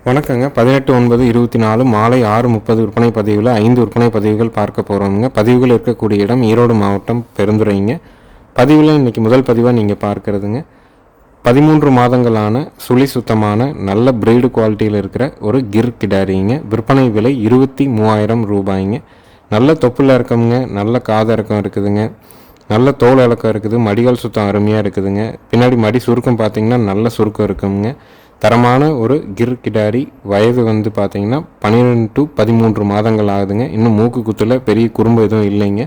வணக்கங்க. 18/9/24 மாலை 6:30 விற்பனை பதிவில் 5 விற்பனை பதிவுகள் பார்க்க போகிறோமுங்க. பதிவுகள் இருக்கக்கூடிய இடம் ஈரோடு மாவட்டம் பெருந்துறைங்க. பதிவில் இன்றைக்கி முதல் பதிவாக நீங்கள் பார்க்குறதுங்க 13 மாதங்களான சுழி சுத்தமான நல்ல பிரீடு குவாலிட்டியில் இருக்கிற ஒரு கிர் கிடாரிங்க. விற்பனை விலை 23,000 ரூபாய்ங்க. நல்ல தொப்புல இறக்கமுங்க, நல்ல காது இறக்கம் இருக்குதுங்க, நல்ல தோல் இறக்கம் இருக்குது, மடிகால் சுத்தம் அருமையாக இருக்குதுங்க. பின்னாடி மடி சுருக்கம் பார்த்திங்கன்னா நல்ல சுருக்கம் இருக்குங்க. தரமான ஒரு கிர் கிடாரி. வயது வந்து பார்த்திங்கன்னா 12 to 13 மாதங்கள் ஆகுதுங்க. இன்னும் மூக்கு குத்தில் பெரிய குறும்பு எதுவும் இல்லைங்க.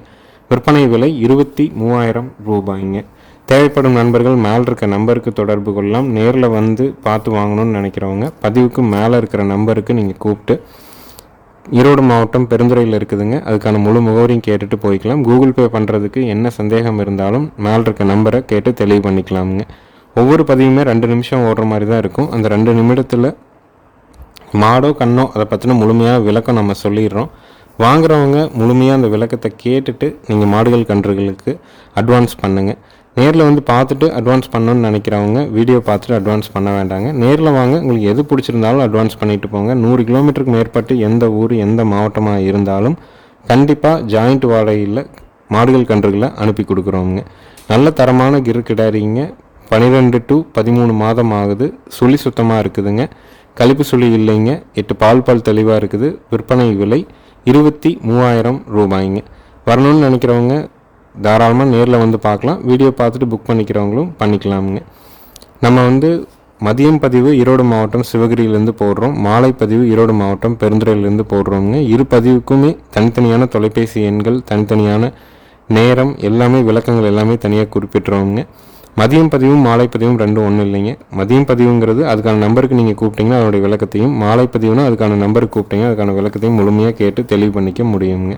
விற்பனை விலை 23,000 ரூபாய்ங்க. தேவைப்படும் நண்பர்கள் மேலே இருக்க நம்பருக்கு தொடர்பு கொள்ளலாம். நேரில் வந்து பார்த்து வாங்கணும்னு நினைக்கிறவங்க பதிவுக்கு மேலே இருக்கிற நம்பருக்கு நீங்கள் கூப்பிட்டு ஈரோடு மாவட்டம் பெருந்துறையில் இருக்குதுங்க. அதுக்கான முழு முகவரியும் கேட்டுட்டு போய்க்கலாம். கூகுள் பே பண்ணுறதுக்கு என்ன சந்தேகம் இருந்தாலும் மேலே இருக்க நம்பரை கேட்டு தெளிவு பண்ணிக்கலாமுங்க. ஒவ்வொரு பதிவுமே 2 நிமிஷம் ஓடுற மாதிரி தான் இருக்கும். அந்த 2 நிமிடத்தில் மாடோ கண்ணோ அதை பற்றின முழுமையாக விளக்கம் நம்ம சொல்லிடுறோம். வாங்குறவங்க முழுமையாக அந்த விளக்கத்தை கேட்டுட்டு நீங்கள் மாடுகள் கன்றுகளுக்கு அட்வான்ஸ் பண்ணுங்கள். நேரில் வந்து பார்த்துட்டு அட்வான்ஸ் பண்ணணும்னு நினைக்கிறவங்க வீடியோ பார்த்துட்டு அட்வான்ஸ் பண்ண வேண்டாங்க. நேரில் வாங்க, உங்களுக்கு எது பிடிச்சிருந்தாலும் அட்வான்ஸ் பண்ணிட்டு போங்க. 100 கிலோமீட்டருக்கு மேற்பட்டு எந்த ஊர் எந்த மாவட்டமாக இருந்தாலும் கண்டிப்பாக ஜாயிண்ட் வாடகையில் மாடுகள் கன்றுகளை அனுப்பி கொடுக்குறோங்க. நல்ல தரமான கிர் கிடாரிங்க. 12 to 13 மாதம் ஆகுது. சுழி சுத்தமாக இருக்குதுங்க. கழிப்பு சுழி இல்லைங்க. 8 பால் தெளிவாக இருக்குது. விற்பனை விலை 23,000 ரூபாய்ங்க. வரணும்னு நினைக்கிறவங்க தாராளமாக நேரில் வந்து பார்க்கலாம். வீடியோ பார்த்துட்டு புக் பண்ணிக்கிறவங்களும் பண்ணிக்கலாமுங்க. நம்ம வந்து மதியம் பதிவு ஈரோடு மாவட்டம் சிவகிரியிலேருந்து போடுறோம். மாலை பதிவு ஈரோடு மாவட்டம் பெருந்துறையிலேருந்து போடுறோங்க. இரு பதிவுக்குமே தனித்தனியான தொலைபேசி எண்கள், தனித்தனியான நேரம், எல்லாமே விளக்கங்கள் எல்லாமே தனியாக குறிப்பிட்டுருவோங்க. மதியம் பதிவும் மாலை பதிவும் ரெண்டும் ஒன்றும் இல்லைங்க. மதியம் பதிவுங்கிறது அதுக்கான நம்பருக்கு நீங்கள் கூப்பிட்டீங்கன்னா அதனுடைய விளக்கத்தையும், மாலை பதிவுனா அதுக்கான நம்பருக்கு கூப்பிட்டீங்க அதுக்கான விளக்கத்தையும் முழுமையாக கேட்டு தெளிவு பண்ணிக்க முடியுங்க.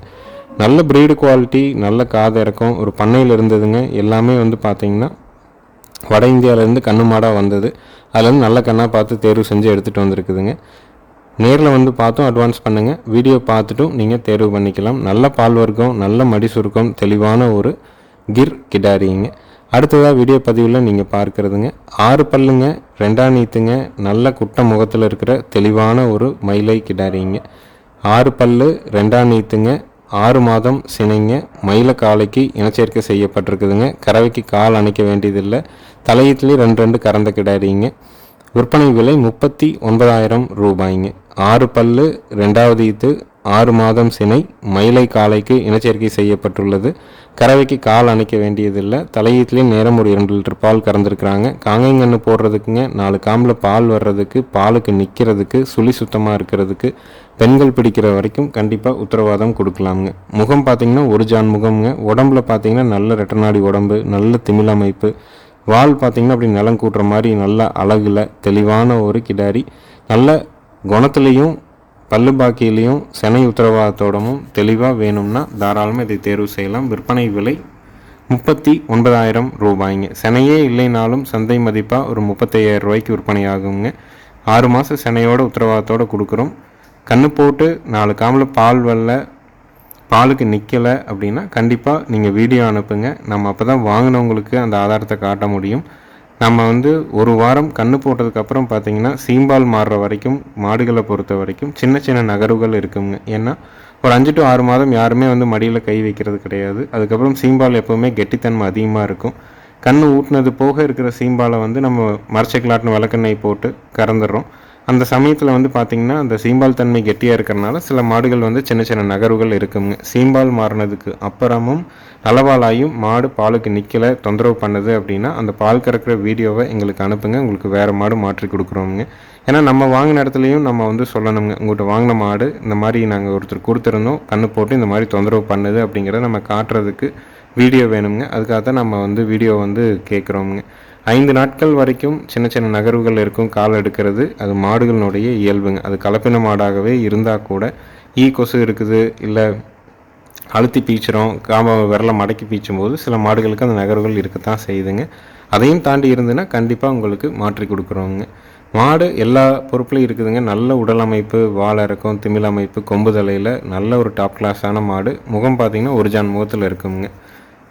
நல்ல பிரீடு குவாலிட்டி, நல்ல காது இறக்கம் ஒரு பண்ணையில் இருந்ததுங்க. எல்லாமே வந்து பார்த்திங்கன்னா வட இந்தியாவிலேருந்து கண்ணு மாடாக வந்தது. அதுலேருந்து நல்ல கண்ணாக பார்த்து தேர்வு செஞ்சு எடுத்துகிட்டு வந்திருக்குதுங்க. நேரில் வந்து பார்த்தும் அட்வான்ஸ் பண்ணுங்கள். வீடியோ பார்த்துட்டும் நீங்கள் தேர்வு பண்ணிக்கலாம். நல்ல பால் வர்க்கம், நல்ல மடி சுருக்கம், தெளிவான ஒரு கிர் கிடாரிங்க. அடுத்ததாக வீடியோ பதிவில் நீங்கள் பார்க்குறதுங்க 6 பல்லுங்க, 2 நீத்துங்க, நல்ல குட்டை முகத்தில் இருக்கிற தெளிவான ஒரு மயிலை கிடாரிங்க. 6 பல்லு, 2 நீத்துங்க, 6 மாதம் சினைங்க. மயில காலைக்கு இனச்சேர்க்கை செய்யப்பட்டிருக்குதுங்க. கறவைக்கு கால் அணைக்க வேண்டியதில்லை. தலையீத்துலேயே 2 கறந்த கிடாரிங்க. விற்பனை விலை 39,000 ரூபாய்ங்க. 6 பல்லு, 2வது ஈத்து, 6 மாதம் சினை, மயிலை காலைக்கு இனச்சேர்க்கை செய்யப்பட்டுள்ளது. கறவைக்கு கால் அணைக்க வேண்டியதில்லை. தலையீத்துலேயும் நேரம் ஒரு 2 லிட்டர் பால் கறந்துருக்குறாங்க. காங்கைங்கன்று போடுறதுக்குங்க, 4 காம்பில் பால் வர்றதுக்கு, பாலுக்கு நிற்கிறதுக்கு, சுழி சுத்தமாக இருக்கிறதுக்கு, பெண்கள் பிடிக்கிற வரைக்கும் கண்டிப்பாக உத்தரவாதம் கொடுக்கலாமுங்க. முகம் பார்த்திங்கன்னா ஒரு ஜான் முகம்ங்க. உடம்புல பார்த்திங்கன்னா நல்ல ரெட்டநாடி உடம்பு, நல்ல திமிழ் அமைப்பு. வால் பார்த்திங்கன்னா அப்படி நிலம் கூட்டுற மாதிரி நல்ல அழகில் தெளிவான ஒரு கிடாரி. நல்ல குணத்துலேயும் பல்லு பாக்கியிலையும் செனை உத்தரவாதத்தோடமும் தெளிவாக வேணும்னா தாராளமாக இதை தேர்வு செய்யலாம். விற்பனை விலை 39,000 ரூபாய்ங்க. செனையே இல்லைனாலும் சந்தை மதிப்பாக ஒரு 35,000 ரூபாய்க்கு விற்பனை ஆகுங்க. 6 மாதம் செனையோட உத்தரவாதத்தோடு கொடுக்குறோம். கண்ணு போட்டு 4 காம்பில் பால் வரல, பாலுக்கு நிற்கலை அப்படின்னா கண்டிப்பாக நீங்கள் வீடியோ அனுப்புங்க. நம்ம அப்போ தான் வாங்கினவங்களுக்கு அந்த ஆதாரத்தை காட்ட முடியும். நம்ம வந்து ஒரு வாரம் கண்ணு போட்டதுக்கப்புறம் பார்த்திங்கன்னா சீம்பால் மாறுற வரைக்கும் மாடுகளை பொறுத்த வரைக்கும் சின்ன சின்ன நகர்வுகள் இருக்குங்க. ஏன்னா ஒரு 5 to 6 மாதம் யாருமே வந்து மடியில் கை வைக்கிறது கிடையாது. அதுக்கப்புறம் சீம்பால் எப்போவுமே கெட்டித்தன்மை அதிகமாக இருக்கும். கண் ஊட்டினது போக இருக்கிற சீம்பாலை வந்து நம்ம மரச்சைக்கலாட்டின விளக்கெண்ணெய் போட்டு கறந்துடுறோம். அந்த சமயத்தில் வந்து பார்த்திங்கன்னா அந்த சீம்பால் தன்மை கெட்டியாக இருக்கிறனால சில மாடுகள் வந்து சின்ன சின்ன நகர்வுகள் இருக்குங்க. சீம்பால் மாறினதுக்கு அப்புறமும் நலவாலாயும் மாடு பாலுக்கு நிற்கலை, தொந்தரவு பண்ணுது அப்படின்னா அந்த பால் கறக்கிற வீடியோவை எங்களுக்கு அனுப்புங்க. உங்களுக்கு வேறு மாடு மாற்றி கொடுக்குறோமுங்க. ஏன்னா நம்ம வாங்கின இடத்துலையும் நம்ம வந்து சொல்லணுங்க, உங்கள்கிட்ட வாங்கின மாடு இந்த மாதிரி நாங்கள் ஒருத்தர் கொடுத்துருந்தோம், கண்ணு போட்டு இந்த மாதிரி தொந்தரவு பண்ணுது அப்படிங்கிறத நம்ம காட்டுறதுக்கு வீடியோ வேணுங்க. அதுக்காக தான் நம்ம வந்து வீடியோ வந்து கேட்குறோமுங்க. 5 நாட்கள் வரைக்கும் சின்ன சின்ன நகர்வுகள் இருக்கும். கால் எடுக்கிறது அது மாடுகளினுடைய இயல்புங்க. அது கலப்பின மாடாகவே இருந்தால் கூட கொசு இருக்குது, இல்லை அழுத்தி பீச்சுறோம், விரலை மடக்கி பீச்சும் போது சில மாடுகளுக்கு அந்த நகர்வுகள் இருக்கத்தான் செய்யுதுங்க. அதையும் தாண்டி இருந்துன்னா கண்டிப்பாக உங்களுக்கு மாற்றி கொடுக்குறோங்க. மாடு எல்லா பொறுப்புலையும் இருக்குதுங்க. நல்ல உடல் அமைப்பு, வால் இறக்கம், திமிழ் அமைப்பு, கொம்பு தலையில் நல்ல ஒரு டாப் கிளாஸான மாடு. முகம் பார்த்திங்கன்னா ஒரு ஜான் முகத்தில் இருக்குங்க.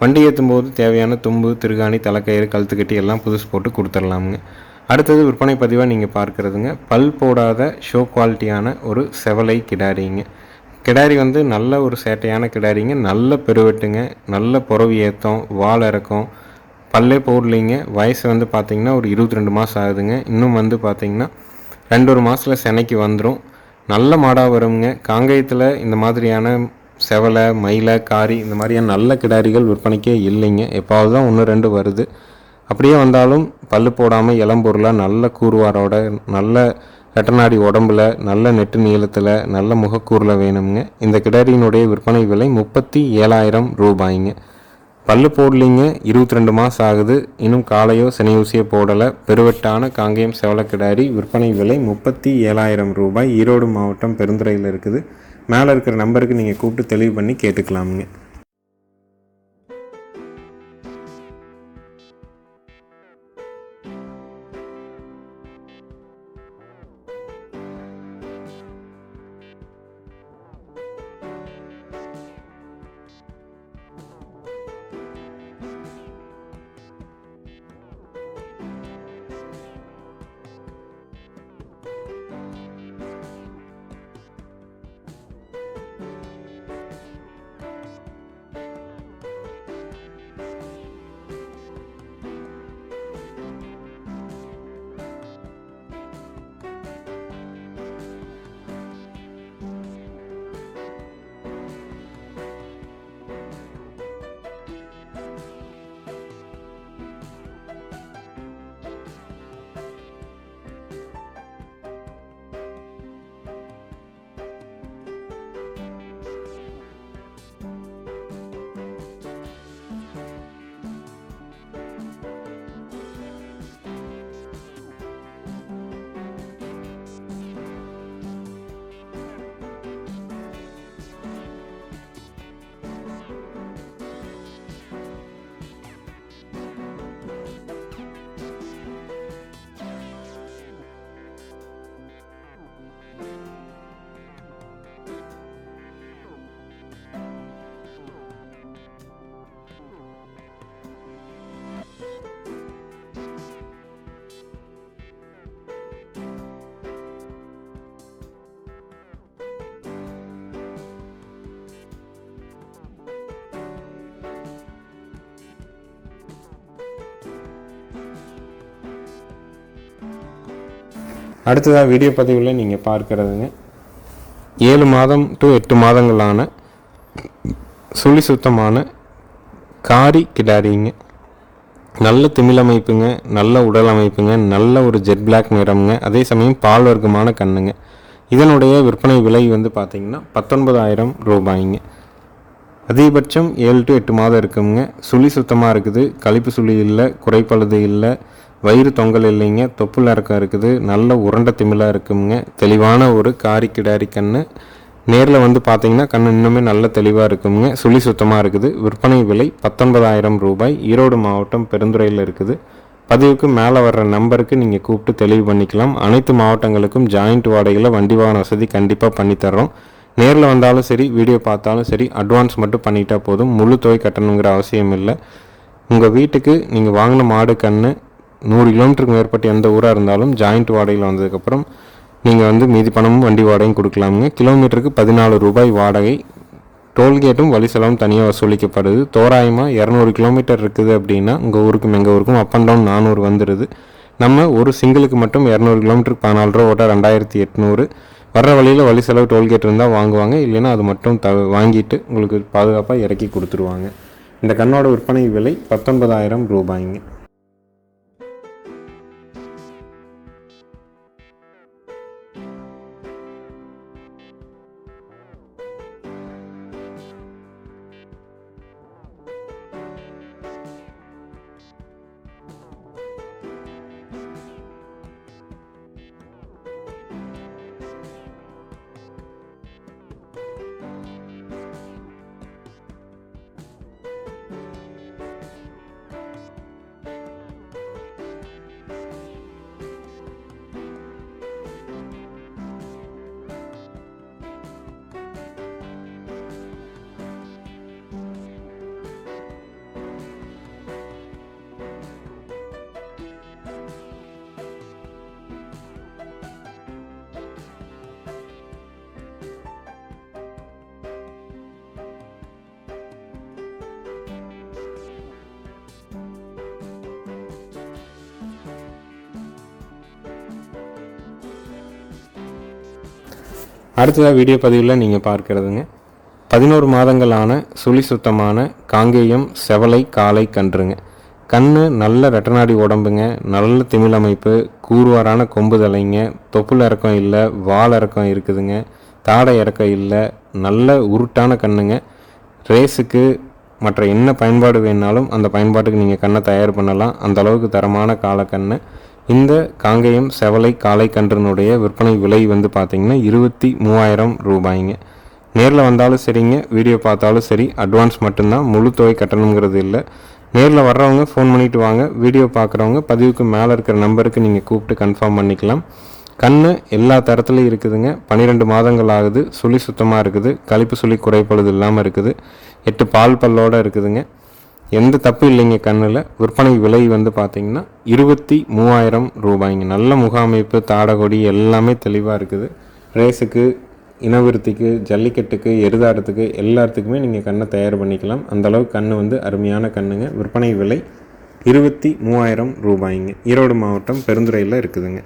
வண்டி ஏற்றும் போது தேவையான தும்பு, திருகாணி, தலைக்கயிறு, கழுத்துக்கட்டி எல்லாம் புதுசு போட்டு கொடுத்துடலாமுங்க. அடுத்தது விற்பனை பதிவாக நீங்கள் பார்க்குறதுங்க, பல் போடாத ஷோ குவாலிட்டியான ஒரு செவலை கிடாரிங்க. கிடாரி வந்து நல்ல ஒரு சேட்டையான கிடாரிங்க, நல்ல பெருவெட்டுங்க, நல்ல புறவி ஏற்றம், வால் இறக்கம், பல்லே போடலிங்க. வயசு வந்து பார்த்திங்கன்னா ஒரு 22 மாதம் ஆகுதுங்க. இன்னும் வந்து பார்த்திங்கன்னா 2-1 மாதத்தில் செனைக்கு வந்துடும். நல்ல மாடாக வருங்க. காங்கேயத்தில் இந்த மாதிரியான செவலை, மயிலை, காரி இந்த மாதிரியான நல்ல கிடாரிகள் விற்பனைக்கே இல்லைங்க. எப்பாவது தான் 1-2 வருது. அப்படியே வந்தாலும் பல்லு போடாமல் இளம்பொருளாக நல்ல கூறுவாரோட, நல்ல வெட்டநாடி உடம்புல, நல்ல நெட்டு நீளத்தில், நல்ல முகக்கூறில் வேணுங்க. இந்த கிடாரியினுடைய விற்பனை விலை 37,000 ரூபாய்ங்க. பல்லு போடலிங்க, 22 மாதம் ஆகுது. இன்னும் காலையோ சனியூசியோ போடலை. பெருவெட்டான காங்கேயம் செவலை கிடாரி. விற்பனை விலை 37,000 ரூபாய். ஈரோடு மாவட்டம் பெருந்துறையில் இருக்குது. மேலே இருக்கிற நம்பருக்கு நீங்கள் கூப்பிட்டு தெளிவு பண்ணி கேட்டுக்கலாமுங்க. அடுத்ததாக வீடியோ பதிவில் நீங்கள் பார்க்குறதுங்க, 7 மாதம் டு 8 மாதங்களான சுழி சுத்தமான காரி கிடாரிங்க. நல்ல திமிழ் அமைப்புங்க, நல்ல உடல் அமைப்புங்க, நல்ல ஒரு ஜெட் பிளாக் நிறம்ங்க. அதே சமயம் பால் வர்க்கமான கண்ணுங்க. இதனுடைய விற்பனை விலை வந்து பார்த்திங்கன்னா 19,000 ரூபாய்ங்க. அதிகபட்சம் 7 to 8 மாதம் இருக்குங்க. சுழி சுத்தமாக இருக்குது, கழிப்பு சுழி இல்லை, குறைப்பழுது இல்லை, வயிறு தொங்கல் இல்லைங்க, தொப்புள் இறக்கம் இருக்குது, நல்ல உருண்டை திமிழாக இருக்குங்க. தெளிவான ஒரு காரி கிடாரி கண்ணு. நேரில் வந்து பார்த்திங்கன்னா கண்ணு இன்னுமே நல்ல தெளிவாக இருக்குங்க. சுழி சுத்தமாக இருக்குது. விற்பனை விலை 19,000 ரூபாய். ஈரோடு மாவட்டம் பெருந்துறையில் இருக்குது. பதிவுக்கு மேலே வர்ற நம்பருக்கு நீங்கள் கூப்பிட்டு தெளிவு பண்ணிக்கலாம். அனைத்து மாவட்டங்களுக்கும் ஜாயிண்ட் வாடகையில் வண்டி வாகன வசதி கண்டிப்பாக பண்ணித்தர்றோம். நேரில் வந்தாலும் சரி, வீடியோ பார்த்தாலும் சரி, அட்வான்ஸ் மட்டும் பண்ணிட்டால் போதும். முழு தொகை கட்டணுங்கிற அவசியம் இல்லை. உங்கள் வீட்டுக்கு நீங்கள் வாங்கின மாடு கன்று 100 கிலோமீட்டருக்கு மேற்பட்ட எந்த ஊராக இருந்தாலும் ஜாயிண்ட் வாடகையில் வந்ததுக்கப்புறம் நீங்கள் வந்து மீதி பணமும் வண்டி வாடகையும் கொடுக்கலாமுங்க. கிலோமீட்டருக்கு 14 ரூபாய் வாடகை. டோல்கேட்டும் வழி செலவும் தனியாக வசூலிக்கப்படுது. தோராயமாக 200 கிலோமீட்டர் இருக்குது அப்படின்னா உங்கள் ஊருக்கும் எங்கள் ஊருக்கும் அப் அண்ட் டவுன் 400 வந்துடுது. நம்ம ஒரு சிங்கிளுக்கு மட்டும் 200 கிலோமீட்டருக்கு 14 ரூபா ஓட்ட 2,800. வர்ற வழியில் வழி செலவு டோல்கேட் இருந்தால் வாங்குவாங்க, இல்லைன்னா அது மட்டும் வாங்கிட்டு உங்களுக்கு பாதுகாப்பாக இறக்கி கொடுத்துருவாங்க. இந்த கண்ணோட விற்பனை விலை 19,000 ரூபாய்ங்க. அடுத்ததாக வீடியோ பதிவில் நீங்கள் பார்க்கிறதுங்க 11 மாதங்களான சுழி சுத்தமான காங்கேயம் செவலை காளை கன்றுங்க. கண்ணு நல்ல ரெட்டநாடி உடம்புங்க, நல்ல திமிழ் அமைப்பு, கூர்வாரான கொம்பு தலைங்க, தொப்புள் இறக்கம் இல்லை, வால் இறக்கம் இருக்குதுங்க, தாடை இறக்கம் இல்லை, நல்ல உருட்டான கண்ணுங்க. ரேஸுக்கு மற்ற என்ன பயன்பாடு வேணாலும் அந்த பயன்பாட்டுக்கு நீங்கள் கண்ணை தயார் பண்ணலாம். அந்த அளவுக்கு தரமான காளைக்கண்ணு. இந்த காங்கேயம் செவலை காளை கன்றினுடைய விற்பனை விலை வந்து பார்த்திங்கன்னா 23,000 ரூபாய்ங்க. நேரில் வந்தாலும் சரிங்க, வீடியோ பார்த்தாலும் சரி, அட்வான்ஸ் மட்டும்தான், முழு தொகை கட்டணுங்கிறது இல்லை. நேரில் வர்றவங்க ஃபோன் பண்ணிவிட்டு வாங்க. வீடியோ பார்க்குறவங்க பதிவுக்கு மேலே இருக்கிற நம்பருக்கு நீங்கள் கூப்பிட்டு கன்ஃபார்ம் பண்ணிக்கலாம். கண் எல்லா தரத்துலையும் இருக்குதுங்க. 12 மாதங்கள் ஆகுது. சுழி சுத்தமாக இருக்குது. கழிப்பு சுழி குறைப்பழுது இல்லாமல் இருக்குது. 8 பால் பல்லோடு இருக்குதுங்க. எந்த தப்பு இல்லைங்க கண்ணில். விற்பனை விலை வந்து பார்த்திங்கன்னா 23,000 ரூபாய்ங்க. நல்ல முகாமைப்பு, தாடகொடி எல்லாமே தெளிவாக இருக்குது. ரேஸுக்கு, இனவிருத்திக்கு, ஜல்லிக்கட்டுக்கு, எருதாட்டத்துக்கு எல்லாத்துக்குமே நீங்கள் கண்ணை தயார் பண்ணிக்கலாம். அந்தளவுக்கு கண் வந்து அருமையான கண்ணுங்க. விற்பனை விலை 23,000 ரூபாய்ங்க. ஈரோடு மாவட்டம் பெருந்துறையில் இருக்குதுங்க.